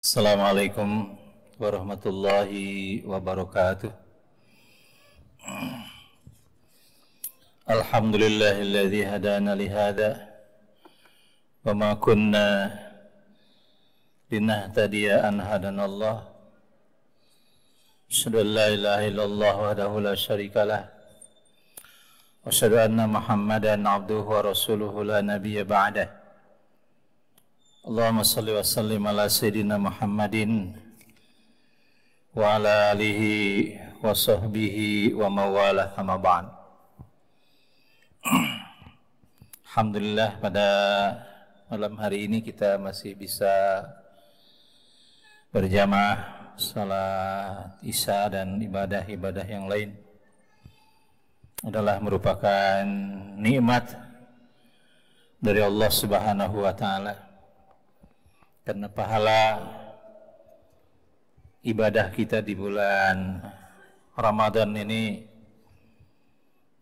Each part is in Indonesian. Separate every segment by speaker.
Speaker 1: Assalamualaikum warahmatullahi wabarakatuh. Alhamdulillahilladzi hadana lihada wa ma kunna linahtadiya an hadanallah. Asyhadu an la ilaha illallah wahdahu la syarikalah wa asyhadu anna Muhammadan abduhu wa rasuluhu la nabiyya ba'dah. Allahumma salli wa sallim ala sayyidina Muhammadin wa ala alihi wa sahbihi wa mawalah amma ba'd. Alhamdulillah, pada malam hari ini kita masih bisa berjamaah salat Isya dan ibadah-ibadah yang lain. Adalah merupakan nikmat dari Allah Subhanahu wa taala. Karena pahala ibadah kita di bulan Ramadan ini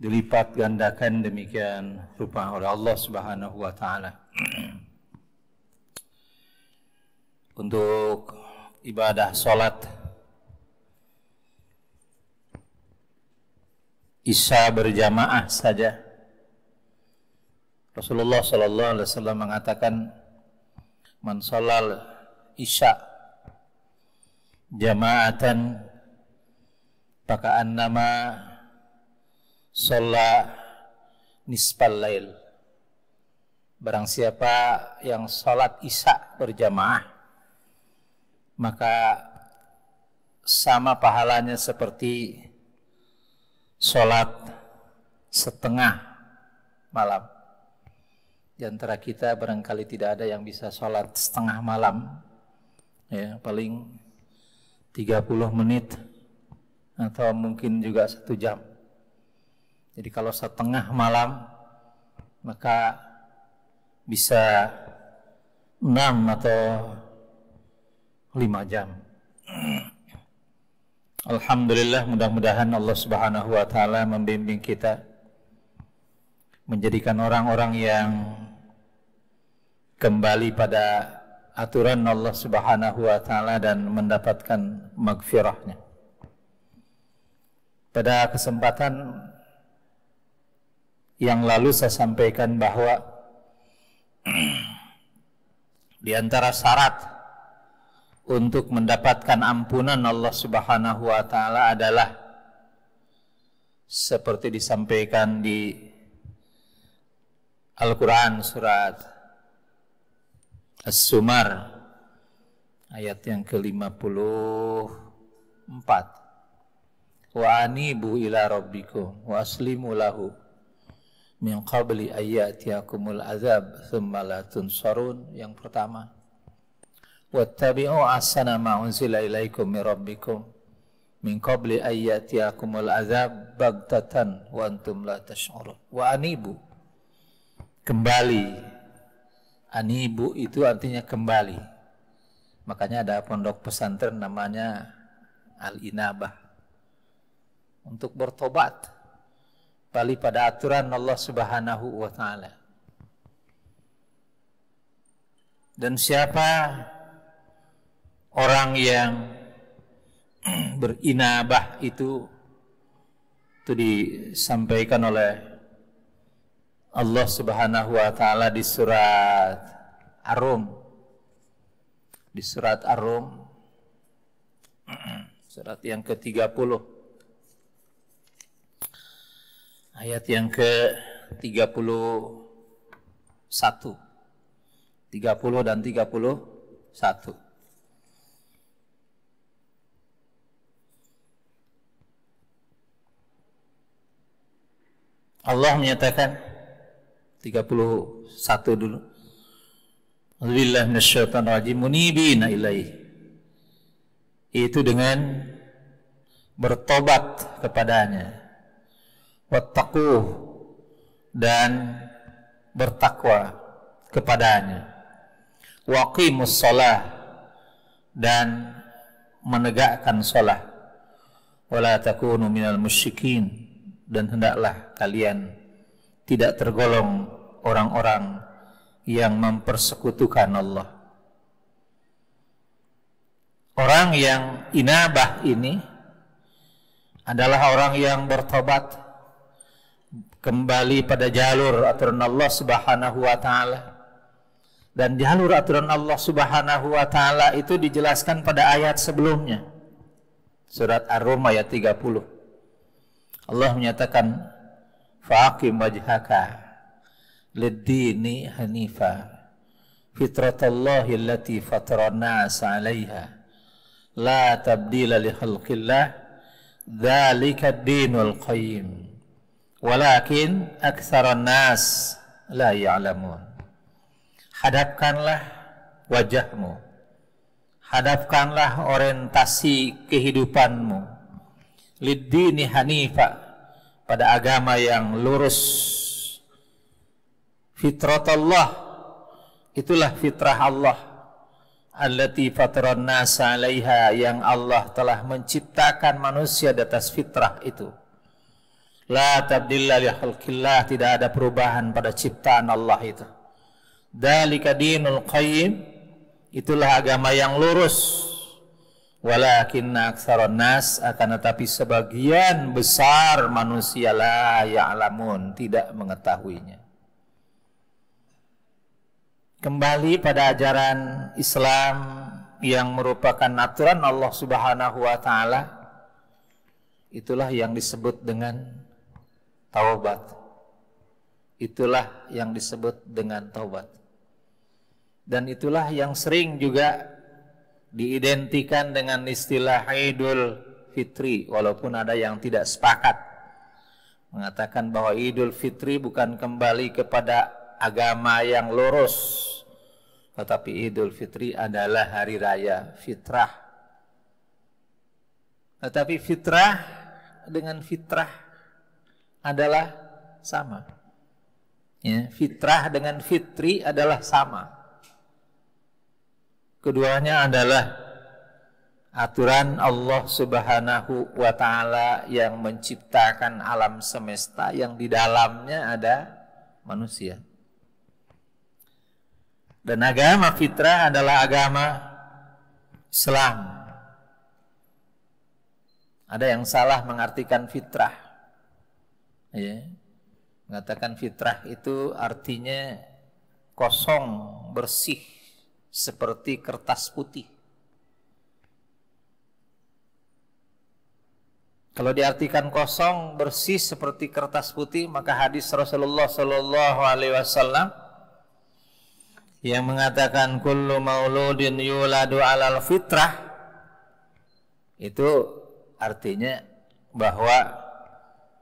Speaker 1: dilipat gandakan demikian rupa oleh Allah Subhanahu wa taala. Untuk ibadah salat Isya berjamaah saja, Rasulullah sallallahu alaihi wasallam mengatakan, man sholal isya jama'atan faka'annama sholla nisfal lail. Barang siapa yang sholat isya berjamaah, maka sama pahalanya seperti sholat setengah malam. Di antara kita barangkali tidak ada yang bisa sholat setengah malam, ya, paling 30 menit atau mungkin juga 1 jam. Jadi kalau setengah malam maka bisa 6 atau 5 jam. Alhamdulillah, mudah-mudahan Allah Subhanahu wa taala membimbing kita menjadikan orang-orang yang kembali pada aturan Allah Subhanahu wa taala dan mendapatkan maghfirahnya. Pada kesempatan yang lalu saya sampaikan bahwa di antara syarat untuk mendapatkan ampunan Allah Subhanahu wa taala adalah seperti disampaikan di Al-Quran surat As-Zumar ayat yang ke-54. Wa anibu ila rabbikum wa aslimu lahu min qabli ayyatiyakumul azab thumma la tunsarun. Yang pertama, wattabi'u ahsana ma unzila ilaikum min rabbikum min qabli ayyatiyakumul azab baghtatan wa antum la tash'urun. Wa anibu, kembali. Anibu itu artinya kembali. Makanya ada pondok pesantren namanya Al-Inabah, untuk bertobat, balik pada aturan Allah Subhanahu wa taala. Dan siapa orang yang berinabah itu disampaikan oleh Allah Subhanahu wa taala di surat Ar-Rum. Di surat Ar-Rum surat yang ke-30 ayat yang ke-31. 30 dan 31. Allah menyatakan, 31 dulu. Alhamdulillah minasyaitonir rajim, munibina ilaih. Itu dengan bertobat kepadanya. Wattaquh, dan bertakwa kepadanya. Waqimus shalah, dan menegakkan shalah. Wala takunu minal musyrikin, dan hendaklah kalian tidak tergolong orang-orang yang mempersekutukan Allah. Orang yang inabah ini adalah orang yang bertobat, kembali pada jalur aturan Allah Subhanahu wa taala. Dan jalur aturan Allah Subhanahu wa taala itu dijelaskan pada ayat sebelumnya. Surat Ar-Rum ayat 30. Allah menyatakan, "Fa'aqim wajhaka lid-dini hanifa fitratallahi allati fataran nas 'alaiha la tabdila li khalqillah dzalika ad-dinul qayyim walakin aktsaran nas la ya'lamun." Hadapkanlah wajahmu, hadapkanlah orientasi kehidupanmu lid-dini hanifa, pada agama yang lurus. Fitratullah, itulah fitrah Allah, allati fataran nas 'alaiha, yang Allah telah menciptakan manusia di atas fitrah itu. La tabdilla li khalqillah, tidak ada perubahan pada ciptaan Allah itu. Dzalika dinul qayyim, itulah agama yang lurus. Walakinna aktsaran nas, akan tetapi sebagian besar manusia la ya'lamun, tidak mengetahuinya. Kembali pada ajaran Islam yang merupakan aturan Allah Subhanahu wa taala, itulah yang disebut dengan taubat. Itulah yang disebut dengan taubat. Dan itulah yang sering juga diidentikan dengan istilah Idul Fitri, walaupun ada yang tidak sepakat mengatakan bahwa Idul Fitri bukan kembali kepada agama yang lurus, tetapi Idul Fitri adalah hari raya fitrah. Tetapi fitrah dengan fitrah adalah sama. Ya, fitrah dengan fitri adalah sama. Keduanya adalah aturan Allah Subhanahu wa taala yang menciptakan alam semesta yang di dalamnya ada manusia. Dan agama fitrah adalah agama Islam. Ada yang salah mengartikan fitrah. Ya. Mengatakan fitrah itu artinya kosong, bersih, seperti kertas putih. Kalau diartikan kosong, bersih seperti kertas putih, maka hadis Rasulullah Sallallahu Alaihi Wasallam yang mengatakan kullu mauludin yuladu alal fitrah, itu artinya bahwa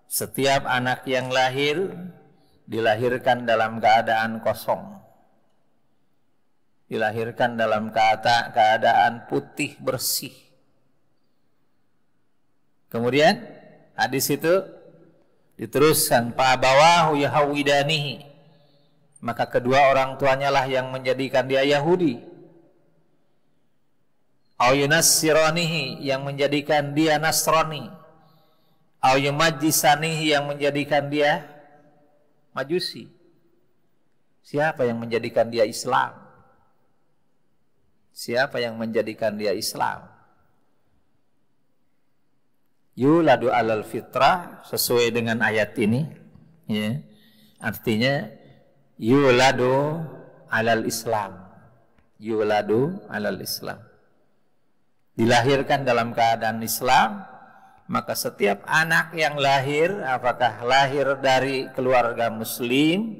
Speaker 1: setiap anak yang lahir dilahirkan dalam keadaan kosong, dilahirkan dalam keadaan putih bersih. Kemudian hadis itu diteruskan, fa abawahu yahwidanihi, maka kedua orang tuanya lah yang menjadikan dia Yahudi, au yunassiranihi, yang menjadikan dia Nasrani, au yumajjisanihi, yang menjadikan dia Majusi. Siapa yang menjadikan dia Islam? Siapa yang menjadikan dia Islam? Yuladu alal fitrah, sesuai dengan ayat ini, ya. Artinya yuladu alal Islam. Yuladu alal Islam. Dilahirkan dalam keadaan Islam, maka setiap anak yang lahir, apakah lahir dari keluarga muslim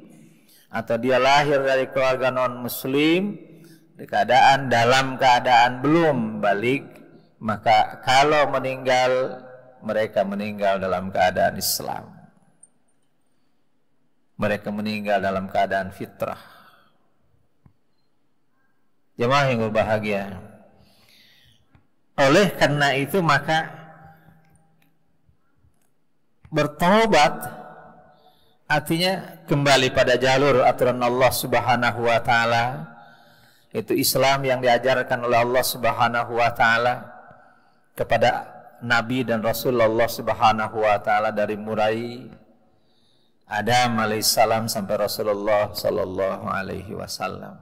Speaker 1: atau dia lahir dari keluarga non muslim, dalam keadaan belum balik, maka kalau meninggal, mereka meninggal dalam keadaan Islam. Mereka meninggal dalam keadaan fitrah. Jemaah yang berbahagia, oleh karena itu maka bertobat artinya kembali pada jalur aturan Allah Subhanahu wa taala. Itu Islam yang diajarkan oleh Allah Subhanahu wa taala kepada Nabi dan Rasulullah Subhanahu wa taala dari mulai Adam alaihissalam sampai Rasulullah sallallahu alaihi wasallam.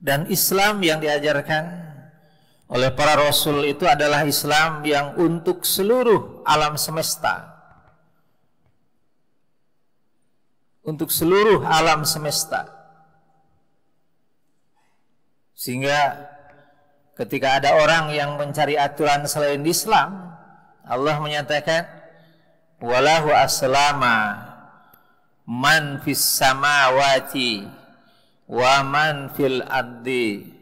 Speaker 1: Dan Islam yang diajarkan oleh para rasul itu adalah Islam yang untuk seluruh alam semesta. Untuk seluruh alam semesta. Sehingga ketika ada orang yang mencari aturan selain Islam, Allah menyatakan walahu aslama man fis samawati wa man fil ardi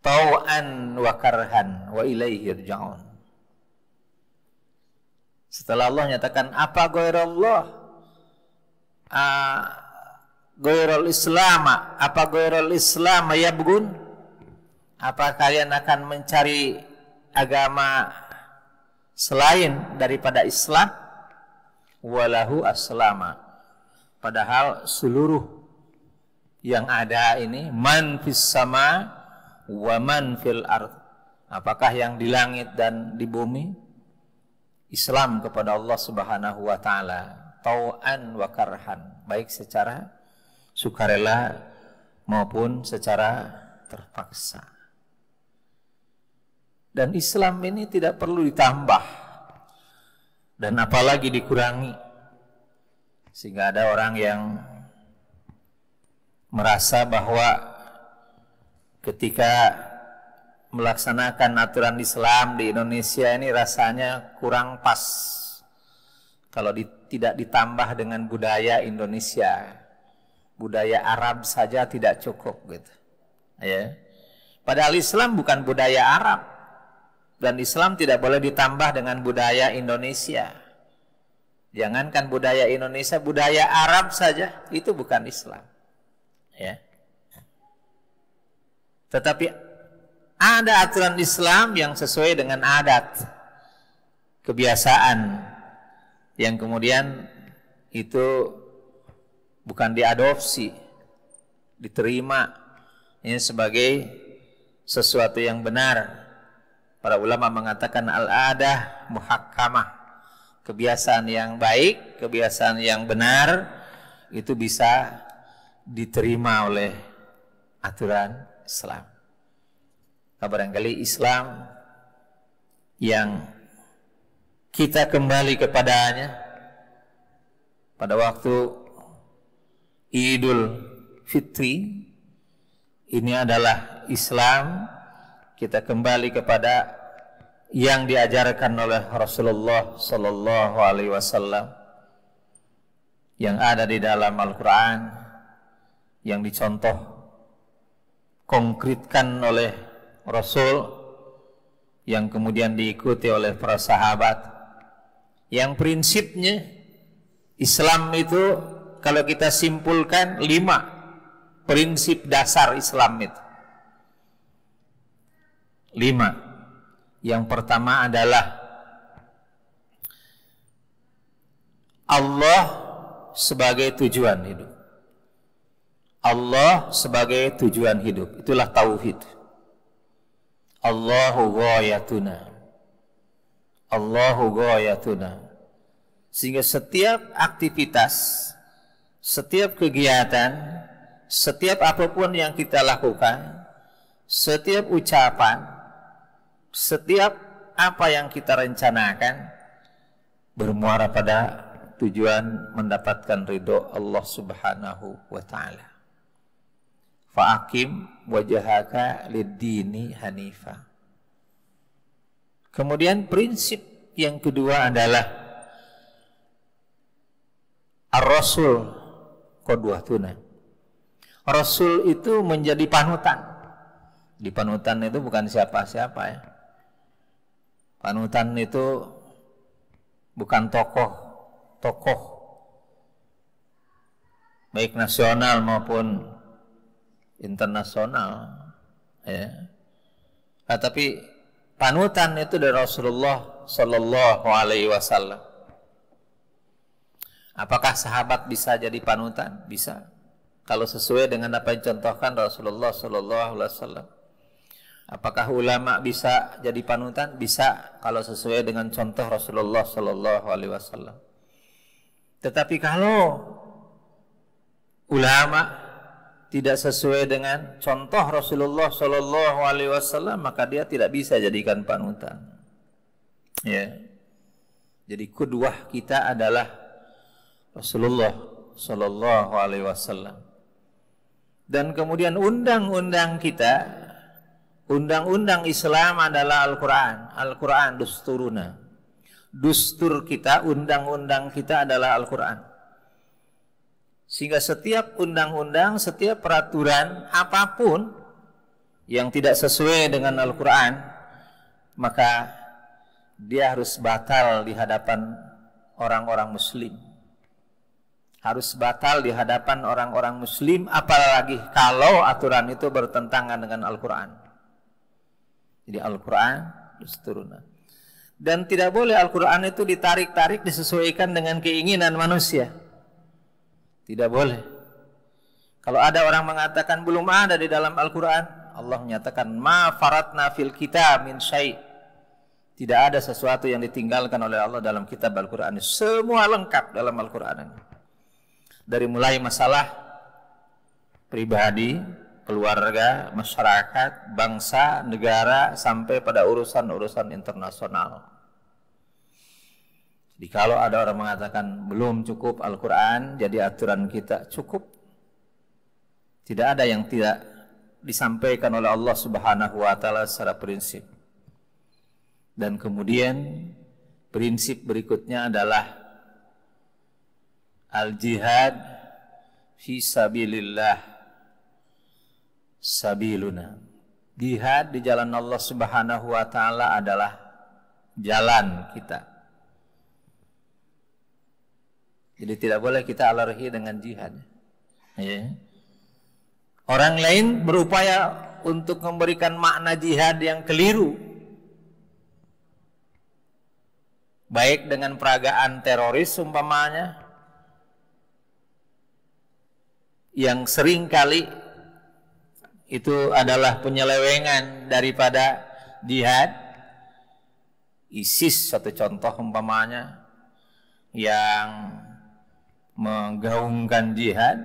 Speaker 1: tau'an wa karhan wa ilaihi yurja'un. Setelah Allah nyatakan apa ghairallah, ghairul islam, apa ghairul islam yabgun, apa kalian akan mencari agama selain daripada Islam? Walahu aslama, padahal seluruh yang ada ini man fis sama wa man fil ard, apakah yang di langit dan di bumi, Islam kepada Allah Subhanahu wa taala, tau'an wa karhan, baik secara sukarela maupun secara terpaksa. Dan Islam ini tidak perlu ditambah dan apalagi dikurangi, sehingga ada orang yang merasa bahwa ketika melaksanakan aturan Islam di Indonesia ini rasanya kurang pas kalau tidak ditambah dengan budaya Indonesia, budaya Arab saja tidak cukup gitu ya. Padahal Islam bukan budaya Arab, dan Islam tidak boleh ditambah dengan budaya Indonesia. Jangankan budaya Indonesia, budaya Arab saja itu bukan Islam ya. Tetapi ada aturan Islam yang sesuai dengan adat, kebiasaan, yang kemudian itu bukan diadopsi, diterima ini sebagai sesuatu yang benar. Para ulama mengatakan al-adah muhakkamah, kebiasaan yang baik, kebiasaan yang benar itu bisa diterima oleh aturan Islam. Barangkali Islam yang kita kembali kepadanya pada waktu Idul Fitri ini adalah Islam kita kembali kepada yang diajarkan oleh Rasulullah Sallallahu Alaihi Wasallam, yang ada di dalam Al-Quran, yang dicontoh konkretkan oleh Rasul, yang kemudian diikuti oleh para sahabat, yang prinsipnya Islam itu kalau kita simpulkan 5 prinsip dasar Islam itu 5. Yang pertama adalah Allah sebagai tujuan hidup. Allah sebagai tujuan hidup, itulah tauhid. Allahu ghayatuna, Allahu ghayatuna. Sehingga setiap aktivitas, setiap kegiatan, setiap apapun yang kita lakukan, setiap ucapan, setiap apa yang kita rencanakan bermuara pada tujuan mendapatkan ridho Allah Subhanahu wa taala. Fa'akim wajhaka lid-dini hanifa. Kemudian prinsip yang kedua adalah ar-rasul qudwatuna. Rasul itu menjadi panutan. Di panutan itu bukan siapa-siapa ya. Panutan itu bukan tokoh baik nasional maupun internasional ya. Tapi panutan itu dari Rasulullah Sallallahu Alaihi Wasallam. Apakah sahabat bisa jadi panutan? Bisa, kalau sesuai dengan apa yang contohkan Rasulullah Sallallahu Alaihi Wasallam. Apakah ulama bisa jadi panutan? Bisa, kalau sesuai dengan contoh Rasulullah Sallallahu Alaihi Wasallam. Tetapi kalau ulama tidak sesuai dengan contoh Rasulullah Shallallahu Alaihi Wasallam, maka dia tidak bisa jadikan panutan. Ya, jadi qudwah kita adalah Rasulullah Shallallahu Alaihi Wasallam. Dan kemudian undang-undang kita, undang-undang Islam adalah Al-Quran. Al-Quran dusturuna. Dustur kita, undang-undang kita adalah Al-Quran. Sehingga setiap undang-undang, setiap peraturan apapun yang tidak sesuai dengan Al-Quran, maka dia harus batal di hadapan orang-orang muslim. Harus batal di hadapan orang-orang muslim, apalagi kalau aturan itu bertentangan dengan Al-Quran. Jadi Al-Quran dusturuna. Dan tidak boleh Al-Quran itu ditarik-tarik disesuaikan dengan keinginan manusia. Tidak boleh. Kalau ada orang mengatakan belum ada di dalam Al-Quran, Allah menyatakan ma faratna fil kitab min syai'. Tidak ada sesuatu yang ditinggalkan oleh Allah dalam kitab Al-Quran. Semua lengkap dalam Al-Quran. Dari mulai masalah pribadi, keluarga, masyarakat, bangsa, negara, sampai pada urusan-urusan internasional. Jadi kalau ada orang mengatakan belum cukup Al-Quran, jadi aturan kita cukup. Tidak ada yang tidak disampaikan oleh Allah Subhanahu wa Ta'ala secara prinsip. Dan kemudian prinsip berikutnya adalah al-jihad fi sabilillah sabiluna. Jihad di jalan Allah Subhanahu wa Ta'ala adalah jalan kita. Jadi tidak boleh kita alergi dengan jihad. Ya. Orang lain berupaya untuk memberikan makna jihad yang keliru, baik dengan peragaan teroris umpamanya, yang sering kali itu adalah penyelewengan daripada jihad. ISIS satu contoh umpamanya yang menggaungkan jihad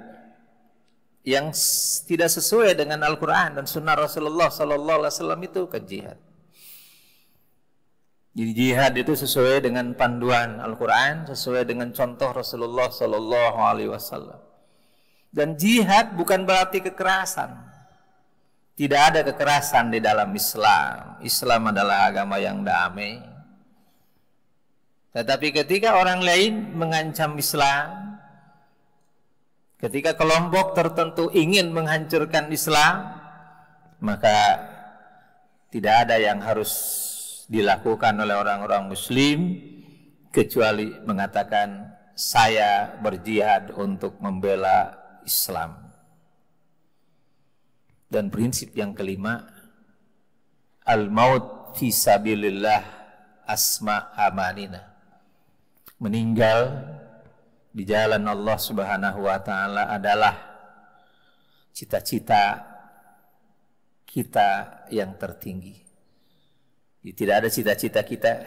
Speaker 1: yang tidak sesuai dengan Al-Quran dan Sunnah Rasulullah Sallallahu Alaihi Wasallam, itu ke jihad. Jadi jihad itu sesuai dengan panduan Al-Quran, sesuai dengan contoh Rasulullah Sallallahu Alaihi Wasallam. Dan jihad bukan berarti kekerasan. Tidak ada kekerasan di dalam Islam. Islam adalah agama yang damai. Tetapi ketika orang lain mengancam Islam, ketika kelompok tertentu ingin menghancurkan Islam, maka tidak ada yang harus dilakukan oleh orang-orang Muslim kecuali mengatakan saya berjihad untuk membela Islam. Dan prinsip yang kelima, al-maut fi sabilillah asma amanina. Meninggal di jalan Allah Subhanahu wa Ta'ala adalah cita-cita kita yang tertinggi. Tidak ada cita-cita kita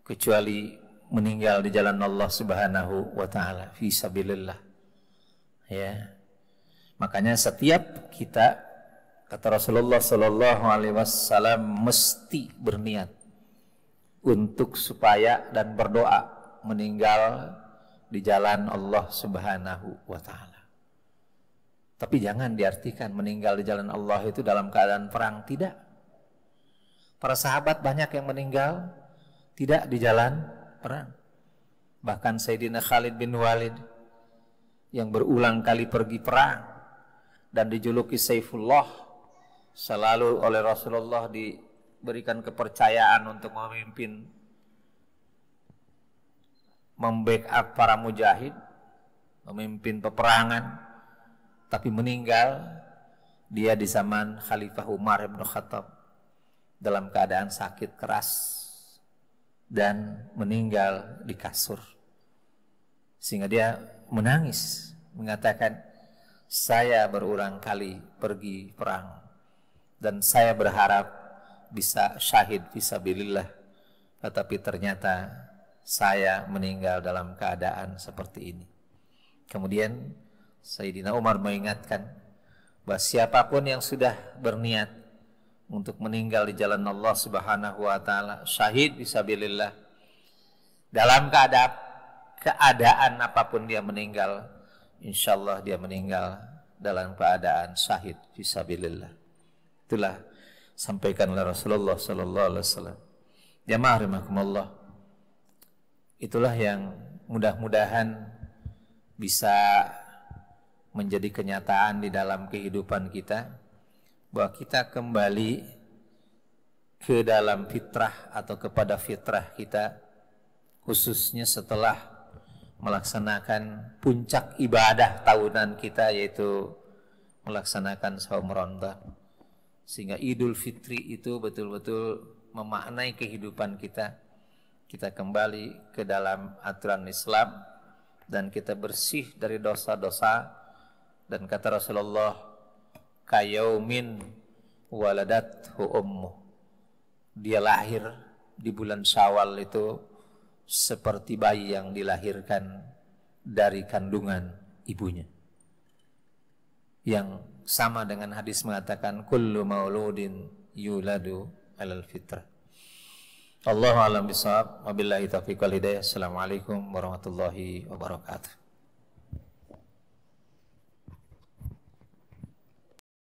Speaker 1: kecuali meninggal di jalan Allah Subhanahu wa Ta'ala fi sabilillah. Ya, makanya setiap kita, kata Rasulullah Sallallahu Alaihi Wasallam, mesti berniat untuk supaya dan berdoa meninggal di jalan Allah Subhanahu wa Ta'ala. Tapi jangan diartikan meninggal di jalan Allah itu dalam keadaan perang, tidak. Para sahabat banyak yang meninggal tidak di jalan perang. Bahkan Sayyidina Khalid bin Walid yang berulang kali pergi perang dan dijuluki Saifullah, selalu oleh Rasulullah diberikan kepercayaan untuk memimpin, membackup para mujahid, memimpin peperangan, tapi meninggal dia di zaman Khalifah Umar bin Khattab dalam keadaan sakit keras dan meninggal di kasur, sehingga dia menangis, mengatakan saya berulang kali pergi perang dan saya berharap bisa syahid fisabilillah, tetapi ternyata saya meninggal dalam keadaan seperti ini. Kemudian Sayyidina Umar mengingatkan, bahwa siapapun yang sudah berniat untuk meninggal di jalan Allah Subhanahu wa taala, syahid fisabilillah, dalam keadaan apapun dia meninggal, insyaallah dia meninggal dalam keadaan syahid fisabilillah. Itulah sampaikan oleh Rasulullah sallallahu alaihi wasallam. Jamaah rahimakumullah. Itulah yang mudah-mudahan bisa menjadi kenyataan di dalam kehidupan kita, bahwa kita kembali ke dalam fitrah atau kepada fitrah kita, khususnya setelah melaksanakan puncak ibadah tahunan kita, yaitu melaksanakan saum Ramadan, sehingga Idul Fitri itu betul-betul memaknai kehidupan kita. Kita kembali ke dalam aturan Islam dan kita bersih dari dosa-dosa. Dan kata Rasulullah, kayaumin waladathu ummuh, dia lahir di bulan Syawal itu seperti bayi yang dilahirkan dari kandungan ibunya, yang sama dengan hadis mengatakan kullu mauludin yuladu alal fitrah. Allahu a'lam bishawab. Wabillahi taufiq wal hidayah. Assalamualaikum warahmatullahi wabarakatuh.